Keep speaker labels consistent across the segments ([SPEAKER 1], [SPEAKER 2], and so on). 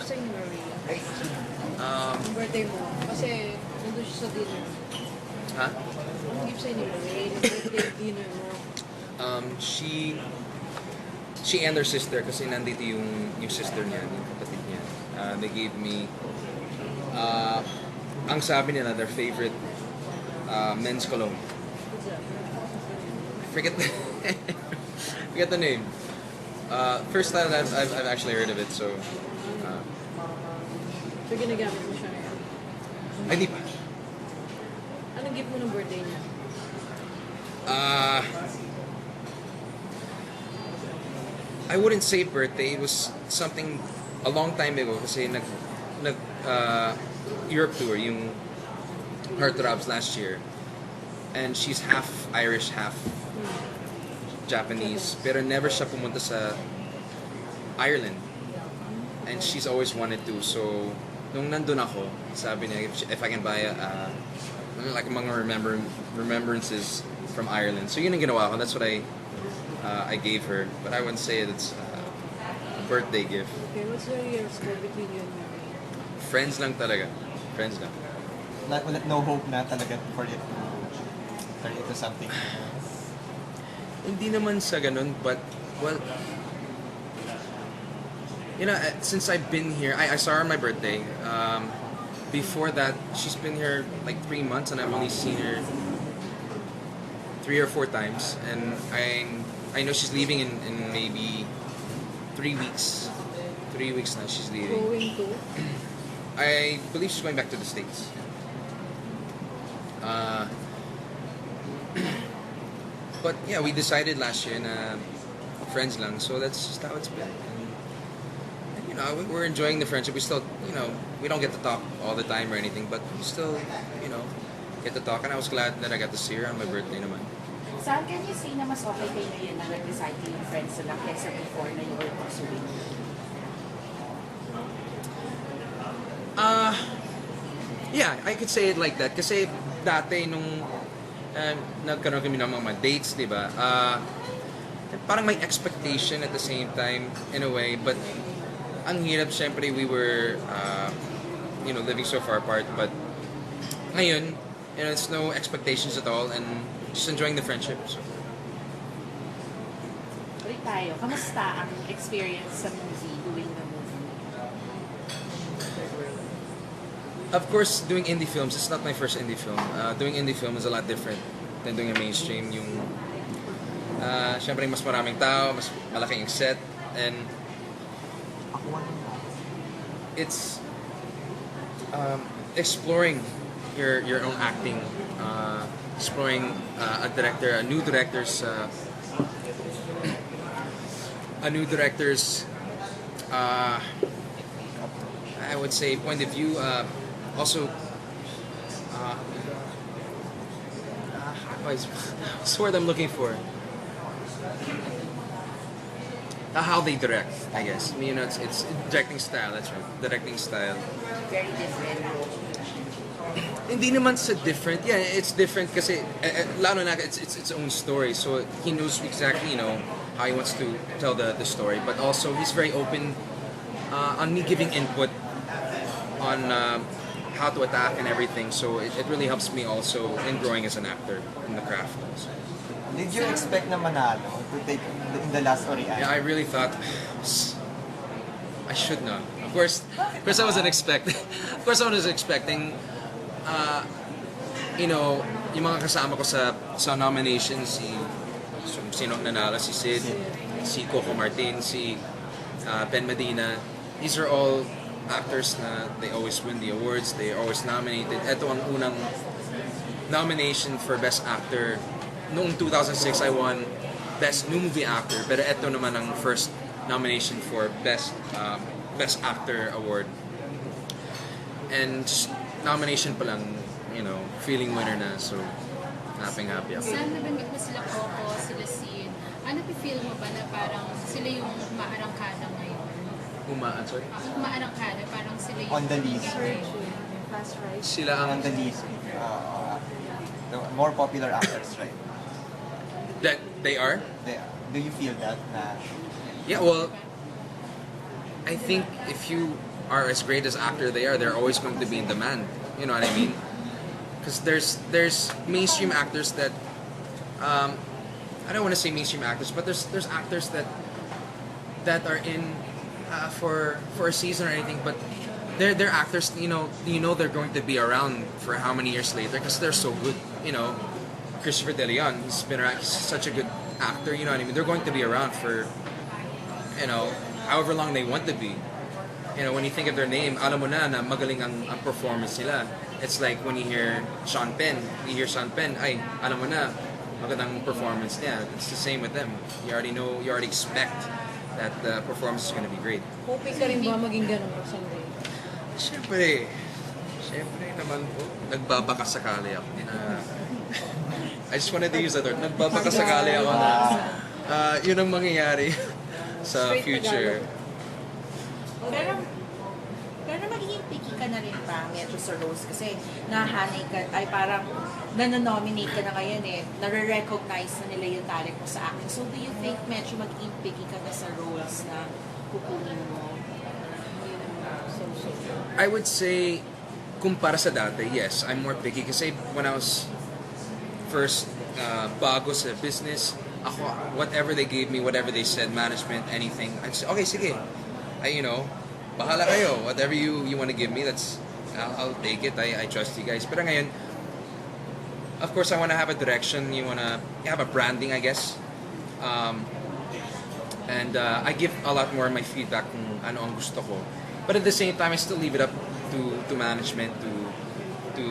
[SPEAKER 1] sa'yo ni Maria?
[SPEAKER 2] Um,
[SPEAKER 1] Birthday mo. Kasi nandun siya sa dinner.
[SPEAKER 2] ha?
[SPEAKER 1] Ang gift sa'yo ni Maria, yung birthday dinner mo.
[SPEAKER 2] She and her sister, kasi nandito yung sister niya, yung kapatid niya. They gave me, ang sabi nila, their favorite men's cologne.
[SPEAKER 1] What's that?
[SPEAKER 2] Forget the, forget the name. First time I've actually heard of it, so...
[SPEAKER 1] So ginagamit mo siya ngayon.
[SPEAKER 2] Ay, di pa.
[SPEAKER 1] Anong gift mo ng birthday niya?
[SPEAKER 2] I wouldn't say birthday. It was something a long time ago kasi nag Europe tour yung Heartthrobs last year. And she's half Irish, half Japanese. Pero never siya pumunta sa Ireland. And she's always wanted to. So, nung nandun ako, sabi niya, if I can buy like mga remembrances from Ireland. So, yun ang ginawa ko. That's what I gave her. But I wouldn't say it's a birthday gift.
[SPEAKER 1] Okay, what's your year score between you and Mary?
[SPEAKER 2] Friends lang talaga. Friends lang.
[SPEAKER 3] No hope na talaga for it to turn into something.
[SPEAKER 2] Hindi naman sa ganun, but, well, you know, since I've been here, I saw her on my birthday. Before that, she's been here like 3 months, and I've only seen her 3 or 4 times. And I know she's leaving in maybe 3 weeks. 3 weeks now she's leaving.
[SPEAKER 1] Going to?
[SPEAKER 2] I believe she's going back to the States. But yeah, we decided last year na friends lang, so that's just how it's been. And you know, we're enjoying the friendship. We still, you know, we don't get to talk all the time or anything, but we still, you know, get to talk. And I was glad that I got to see her on my birthday naman.
[SPEAKER 4] Saan can you say na mas okay kayo ngayon na nag-decide yung friends lang kaysa before na you were pursuing?
[SPEAKER 2] Yeah, I could say it like that. Kasi dati nung nagkaroon kami ng mga dates, di ba? Parang may expectation at the same time, in a way. But ang hirap, syempre, we were, you know, living so far apart. But ngayon, you know, it's no expectations at all and just enjoying the friendship. So.
[SPEAKER 4] Ulit tayo, kamusta ang experience sa movie, doing the movie?
[SPEAKER 2] Of course, doing indie films, it's not my first indie film. Doing indie film is a lot different than doing a mainstream. Yung, syempre, mas maraming tao, mas malaking set, and it's exploring your own acting, exploring a new director's I would say point of view. Also, what's the word I'm looking for? How they direct, I guess. I mean, you know, it's directing style. That's right, directing style.
[SPEAKER 4] Very different.
[SPEAKER 2] Hindi naman sa different. Yeah, it's different kasi lalo na it's its own story. So he knows exactly, you know, how he wants to tell the story. But also he's very open on me giving input on how to attack and everything. So it really helps me also in growing as an actor in the craft. So.
[SPEAKER 3] Did you expect na manalo to take in the last Oriental?
[SPEAKER 2] Yeah, I really thought I should not. Of course, I wasn't expecting. Of course, I was expecting. You know, yung mga kasama ko sa nominations, sino nanalo, si Sid, si Coco Martin, si Ben Medina. These are all actors na they always win the awards, they are always nominated. Ito ang unang nomination for Best Actor. Noong 2006, I won Best New Movie Actor, pero ito naman ang first nomination for Best Actor Award. And nomination pa lang, you know, feeling winner na, so happy ako.
[SPEAKER 5] Saan nabanggit mo sila Coco, sila Sid? Ano feel mo ba na parang sila yung maarangkada ngayon?
[SPEAKER 2] Sorry?
[SPEAKER 5] Maarangkada, parang sila yung...
[SPEAKER 3] On the list.
[SPEAKER 1] Fast right?
[SPEAKER 2] Sila ang...
[SPEAKER 3] On the list. The more popular actors, right?
[SPEAKER 2] That they are?
[SPEAKER 3] Do you feel that?
[SPEAKER 2] Yeah, well, I think if you are as great as actor they are, they're always going to be in demand. You know what I mean? Because there's mainstream actors that I don't want to say mainstream actors, but there's actors that are in for a season or anything, but they're actors. They're going to be around for how many years later because they're so good. Christopher De Leon, he's been around. He's such a good actor. You know what I mean? They're going to be around for however long they want to be. When you think of their name, alam mo na magaling ang performance nila. It's like when you hear Sean Penn, ay, alam mo na, magandang performance niya. It's the same with them. You already expect that the performance is going to be great.
[SPEAKER 1] Hoping ka rin ba maging ganun someday?
[SPEAKER 2] Siyempre naman po, nagbabakasakali ako. I just wanted to use that word. Nagbabakasakali ako na yun ang mangyayari sa future.
[SPEAKER 4] Pero magiging picky ka na rin pa medyo sa roles kasi nahanay ka, ay parang nanonominate ka na ngayon nare-recognize na nila yung talent mo sa acting. So do you think medyo magiging picky ka na sa roles na kukunin mo?
[SPEAKER 2] I would say, kumpara sa dati, yes, I'm more picky kasi when I was first bago sa business, ako, whatever they gave me, whatever they said, management, anything, I'd say, okay, sige. Bahala kayo. Whatever you want to give me, I'll take it. I trust you guys. Pero ngayon, of course, I want to have a direction. You want to have a branding, I guess. And I give a lot more of my feedback kung ano ang gusto ko. But at the same time, I still leave it up to management, to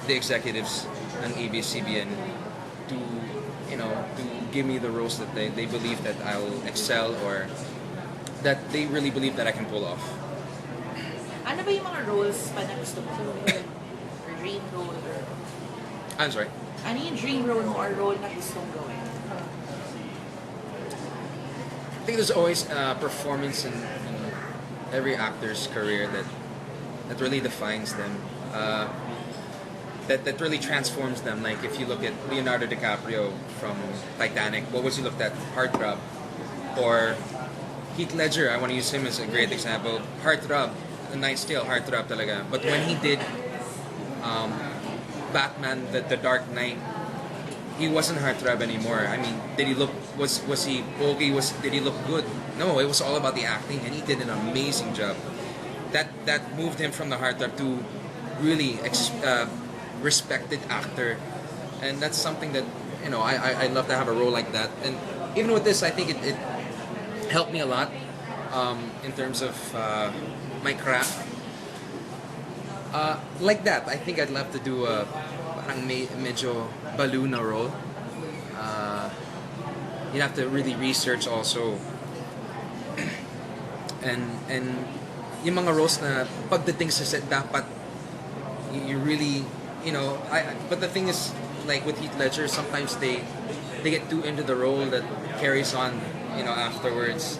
[SPEAKER 2] the executives ng ABS-CBN to give me the roles that they believe that I'll excel or that they really believe that I can pull off.
[SPEAKER 4] Ano ba yung mga roles pa na gusto mo? Dream role?
[SPEAKER 2] I'm sorry?
[SPEAKER 4] Ano yung dream role mo or role na gusto mong gawin?
[SPEAKER 2] I think there's always a performance in every actor's career that really defines them. That really transforms them. Like if you look at Leonardo DiCaprio from Titanic, what was he looked at? Heartthrob. Or Heath Ledger, I want to use him as a great example. Heartthrob, A Knight's Tale, heartthrob talaga. But when he did Batman, the Dark Knight, he wasn't heartthrob anymore. I mean, did he look? Was he bulky? Did he look good? No, it was all about the acting, and he did an amazing job. That moved him from the heartthrob to really respected actor, and that's something that I love to have a role like that. And even with this, I think it helped me a lot in terms of my craft. Like that, I think I'd love to do a parang medyo balloon na role. You have to really research also. And yung mga roles na pagdating sa set dapat you really but the thing is, like with Heath Ledger, sometimes they get too into the role that carries on afterwards,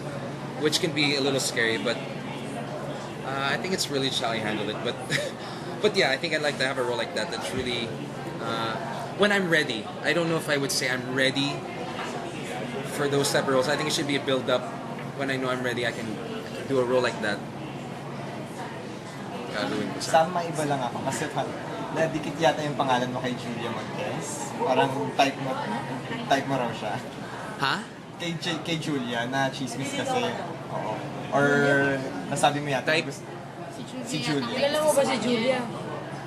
[SPEAKER 2] which can be a little scary, but I think it's really how you handle it. But yeah, I think I'd like to have a role like that. That's really when I'm ready. I don't know if I would say I'm ready for those type of roles. I think it should be a build up. When I know I'm ready, I can do a role like that.
[SPEAKER 3] Sa maiba lang ako kasi nadikit yata yung pangalan mo kay Julia Montes. Parang type mo raw siya.
[SPEAKER 2] Ha?
[SPEAKER 3] Kay Julia na chismis kasi. Oo. Or nasabi mo yata
[SPEAKER 2] Type?
[SPEAKER 3] si Julia.
[SPEAKER 1] Kilala mo ba si Julia?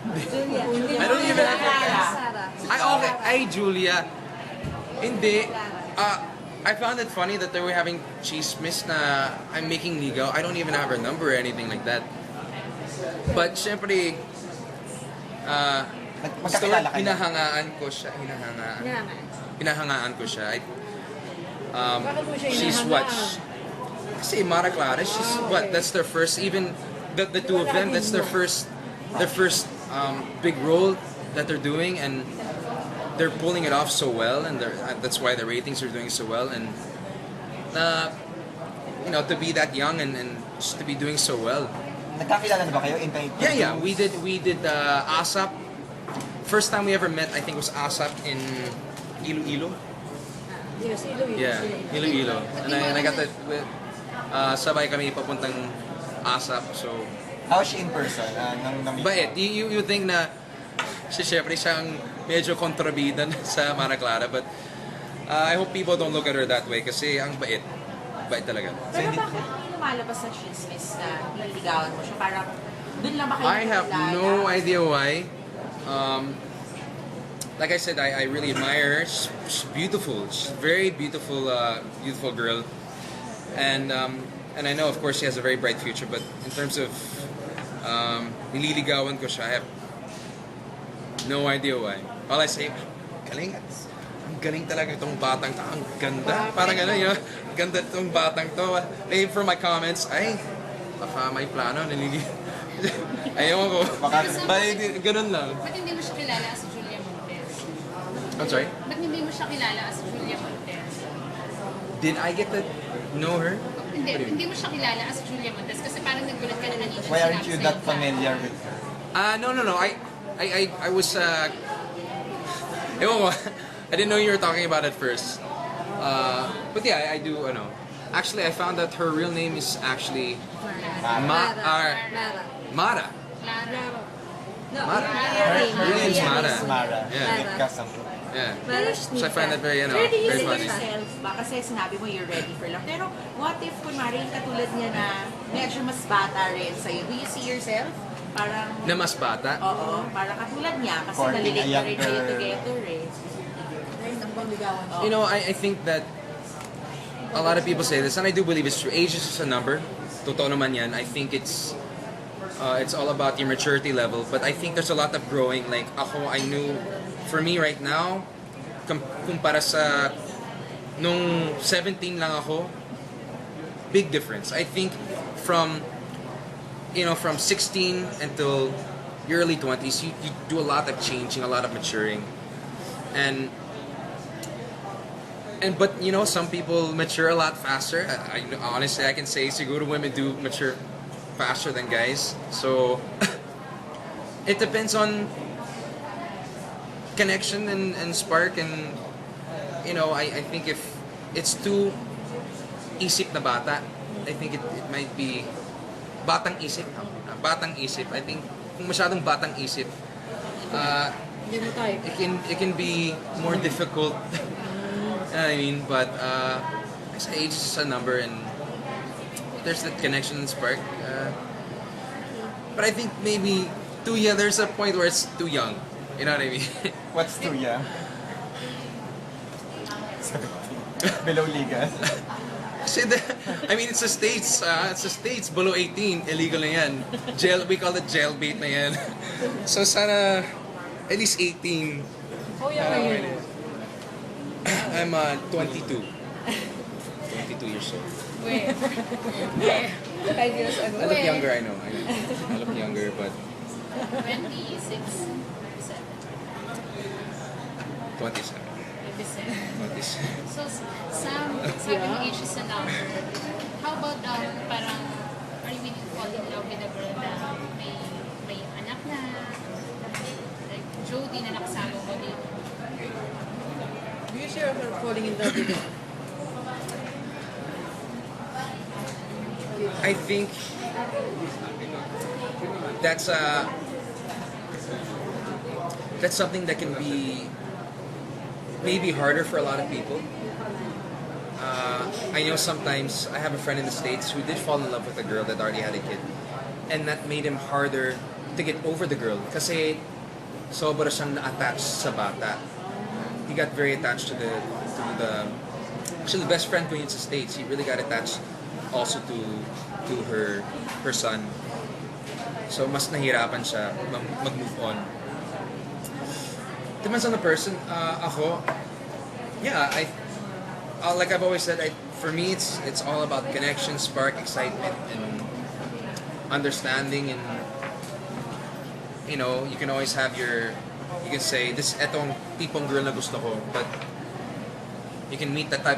[SPEAKER 2] I don't even Julia. Hindi. I found it funny that they were having chismis na I'm making ligaw. I don't even have her number or anything like that. But syempre,
[SPEAKER 3] Magkakilala kayo?
[SPEAKER 2] hinahangaan ko siya.
[SPEAKER 1] Bakit mo siya
[SPEAKER 2] She's
[SPEAKER 1] hinahanga?
[SPEAKER 2] what? Kasi Mara Clara, she's what? That's their first, even the two of them, that's their first big role that they're doing, and they're pulling it off so well, and that's why the ratings are doing so well, and to be that young and just to be doing so well.
[SPEAKER 3] Nagkakilala na ba kayo?
[SPEAKER 2] Yeah. We did ASAP. First time we ever met, I think, was ASAP in Iloilo.
[SPEAKER 1] Yes, Iloilo.
[SPEAKER 2] Yeah, Iloilo. And I got that with sabay kami papuntang ASAP. So,
[SPEAKER 3] How's she in person? Nang na-meet
[SPEAKER 2] bait.
[SPEAKER 3] mo?
[SPEAKER 2] You think na syempre siyang medyo kontrabida sa Mana Clara, but I hope people don't look at her that way kasi ang bait. Bait talaga.
[SPEAKER 4] Pero bakit may lumalabas sa chismis na nililigawan mo siya? Parang dun lang ba kayo
[SPEAKER 2] I have
[SPEAKER 4] nakilala?
[SPEAKER 2] no idea why. Like I said, I really admire her. She's beautiful. She's a very beautiful, beautiful girl. And I know, of course, she has a very bright future. But in terms of nililigawan ko siya, I have no idea why. All I say, galing. Ang galing talaga itong batang to. Ang ganda. Parang ano yun. Ang ganda itong batang to. Maybe from my comments, ay, baka may plano. Ayaw ko.
[SPEAKER 3] Baka,
[SPEAKER 2] Ganun lang.
[SPEAKER 5] Ba't hindi mo siya kilala as Julia Montes?
[SPEAKER 2] I'm sorry?
[SPEAKER 5] Ba't hindi mo siya kilala as Julia Montes?
[SPEAKER 2] Did I get to know her?
[SPEAKER 5] Hindi mo siya kilala as Julia Montes kasi parang nagulat ka na kanina.
[SPEAKER 3] why aren't you that familiar with her?
[SPEAKER 2] No. I was, ewan ko. I didn't know you were talking about it first. But yeah, I do, Actually, I found that her real name is actually
[SPEAKER 1] Mara.
[SPEAKER 2] Mara.
[SPEAKER 5] Clara.
[SPEAKER 1] No,
[SPEAKER 2] Mara.
[SPEAKER 1] your name.
[SPEAKER 2] Her name is Mara.
[SPEAKER 3] Mara.
[SPEAKER 2] Yeah.
[SPEAKER 3] With Kasampo.
[SPEAKER 2] Yeah.
[SPEAKER 1] Mara
[SPEAKER 2] So I find that very,
[SPEAKER 4] Where do you
[SPEAKER 2] very
[SPEAKER 4] see
[SPEAKER 2] funny.
[SPEAKER 4] yourself ba? Kasi sinabi mo you're ready for love. Pero what if kunwari yung katulad niya na medyo mas bata rin sa'yo? Do you see yourself? Parang,
[SPEAKER 2] Na mas bata?
[SPEAKER 4] oo, parang katulad niya. Kasi
[SPEAKER 3] Courting a
[SPEAKER 4] nalilink na rin kayo
[SPEAKER 3] younger-
[SPEAKER 4] together eh.
[SPEAKER 1] Ayun ang pangligawan.
[SPEAKER 2] You know, I think that a lot of people say this, and I do believe it's true. Age is just a number. Totoo naman yan. I think it's all about your maturity level. But I think there's a lot of growing. Like, ako, I knew, for me right now, kumpara sa nung 17 lang ako, big difference. I think from 16 until your early 20s, you do a lot of changing, a lot of maturing. But some people mature a lot faster. Honestly, I can say siguro women do mature faster than guys. So it depends on connection and spark, and I think if it's too isip na bata, I think it might be batang isip. Batang isip. I think kung masyadong batang isip,
[SPEAKER 1] Hindi mo type.
[SPEAKER 2] it can be more difficult. You know what I mean? But age is just a number, and there's that connection and spark. But I think maybe there's a point where it's too young. You know what I mean?
[SPEAKER 3] What's too young? 17. Below legal.
[SPEAKER 2] Kasi it's the States. It's the States. Below 18, illegal na yan. We call it jailbait na yan. So sana at least 18.
[SPEAKER 1] Oh, yan ngayon.
[SPEAKER 2] I'm 22. 22 years old.
[SPEAKER 5] Where?
[SPEAKER 1] 5 years ago.
[SPEAKER 2] I look younger, I know. I look younger, but
[SPEAKER 5] 26.
[SPEAKER 2] 27.
[SPEAKER 5] 27.
[SPEAKER 2] 27.
[SPEAKER 5] So, sabi ng age is a number. How about parang, are you willing to fall in love with a girl na may anak na, like Jody na nakasama mo dito?
[SPEAKER 1] Do you share her falling in love with him?
[SPEAKER 2] I think that's something that can be maybe harder for a lot of people. I know sometimes I have a friend in the States who did fall in love with a girl that already had a kid, and that made him harder to get over the girl kasi sobra siyang na-attached sa bata. He got very attached to the actually the best friend ko yun sa States. He really got attached also to her son. So mas nahirapan siya mag-move on. Depends on the person. Ako, yeah, like I've always said, for me it's all about connection, spark, excitement, and understanding, and you can always have you can say etong tipong girl na gusto ko, but you can meet that type of